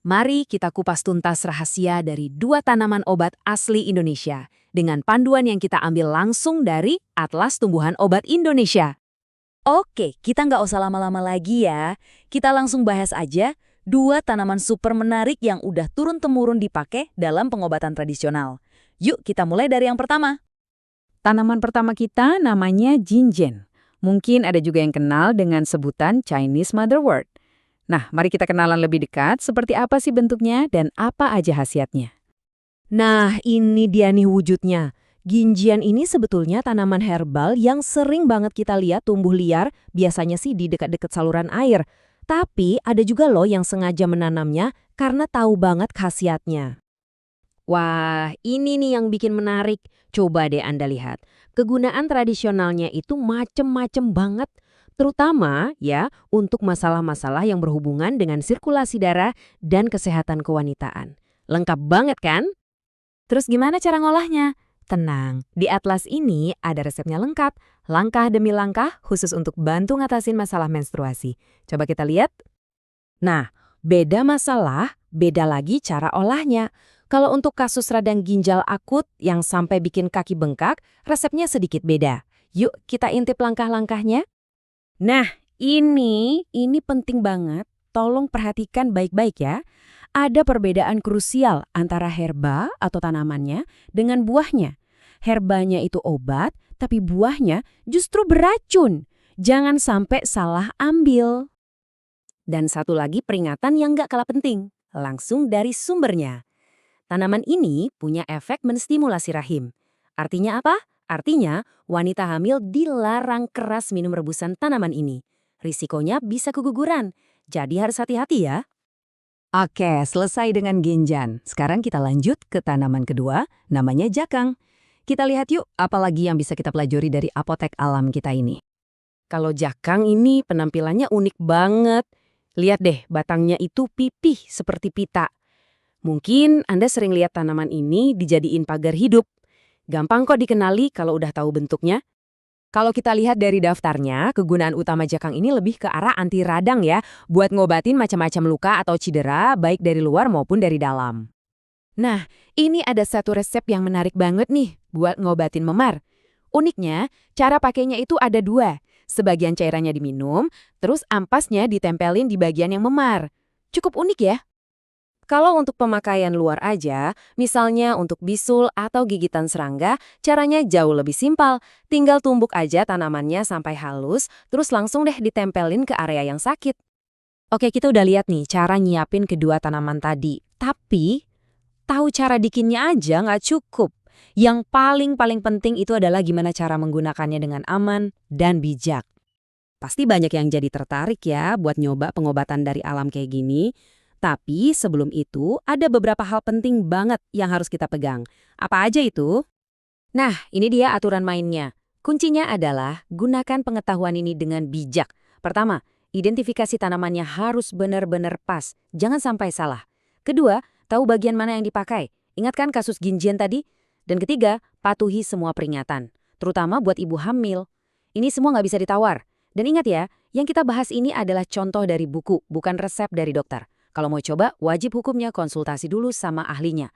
Mari kita kupas tuntas rahasia dari 2 tanaman obat asli Indonesia dengan panduan yang kita ambil langsung dari Atlas Tumbuhan Obat Indonesia. Oke, kita nggak usah lama-lama lagi ya. Kita langsung bahas aja 2 tanaman super menarik yang udah turun-temurun dipakai dalam pengobatan tradisional. Yuk kita mulai dari yang pertama. Tanaman pertama kita namanya jinjen. Mungkin ada juga yang kenal dengan sebutan Chinese Motherwort. Nah, mari kita kenalan lebih dekat seperti apa sih bentuknya dan apa aja khasiatnya. Nah, ini dia nih wujudnya. Ginjian ini sebetulnya tanaman herbal yang sering banget kita lihat tumbuh liar, biasanya sih di dekat-dekat saluran air. Tapi ada juga loh yang sengaja menanamnya karena tahu banget khasiatnya. Wah, ini nih yang bikin menarik. Coba deh Anda lihat. Kegunaan tradisionalnya itu macem-macem banget. Terutama ya untuk masalah-masalah yang berhubungan dengan sirkulasi darah dan kesehatan kewanitaan. Lengkap banget kan? Terus gimana cara ngolahnya? Tenang, di atlas ini ada resepnya lengkap, langkah demi langkah khusus untuk bantu ngatasin masalah menstruasi. Coba kita lihat. Nah, beda masalah, beda lagi cara olahnya. Kalau untuk kasus radang ginjal akut yang sampai bikin kaki bengkak, resepnya sedikit beda. Yuk kita intip langkah-langkahnya. Nah, ini penting banget. Tolong perhatikan baik-baik ya. Ada perbedaan krusial antara herba atau tanamannya dengan buahnya. Herbanya itu obat, tapi buahnya justru beracun. Jangan sampai salah ambil. Dan satu lagi peringatan yang nggak kalah penting, langsung dari sumbernya. Tanaman ini punya efek menstimulasi rahim. Artinya apa? Artinya, wanita hamil dilarang keras minum rebusan tanaman ini. Risikonya bisa keguguran, jadi harus hati-hati ya. Oke, selesai dengan ginjan. Sekarang kita lanjut ke tanaman kedua, namanya jakang. Kita lihat yuk, apalagi yang bisa kita pelajari dari apotek alam kita ini. Kalau jakang ini penampilannya unik banget. Lihat deh, batangnya itu pipih seperti pita. Mungkin Anda sering lihat tanaman ini dijadiin pagar hidup. Gampang kok dikenali kalau udah tahu bentuknya. Kalau kita lihat dari daftarnya, kegunaan utama jakang ini lebih ke arah anti radang ya, buat ngobatin macam-macam luka atau cedera, baik dari luar maupun dari dalam. Nah, ini ada satu resep yang menarik banget nih, buat ngobatin memar. Uniknya, cara pakainya itu ada 2. Sebagian cairannya diminum, terus ampasnya ditempelin di bagian yang memar. Cukup unik ya? Kalau untuk pemakaian luar aja, misalnya untuk bisul atau gigitan serangga, caranya jauh lebih simpel. Tinggal tumbuk aja tanamannya sampai halus, terus langsung deh ditempelin ke area yang sakit. Oke, kita udah lihat nih cara nyiapin kedua tanaman tadi. Tapi, tahu cara bikinnya aja nggak cukup. Yang paling penting itu adalah gimana cara menggunakannya dengan aman dan bijak. Pasti banyak yang jadi tertarik ya buat nyoba pengobatan dari alam kayak gini. Tapi sebelum itu, ada beberapa hal penting banget yang harus kita pegang. Apa aja itu? Nah, ini dia aturan mainnya. Kuncinya adalah gunakan pengetahuan ini dengan bijak. Pertama, identifikasi tanamannya harus benar-benar pas. Jangan sampai salah. Kedua, tahu bagian mana yang dipakai. Ingatkan kasus ginjian tadi? Dan ketiga, patuhi semua peringatan. Terutama buat ibu hamil. Ini semua nggak bisa ditawar. Dan ingat ya, yang kita bahas ini adalah contoh dari buku, bukan resep dari dokter. Kalau mau coba, wajib hukumnya konsultasi dulu sama ahlinya.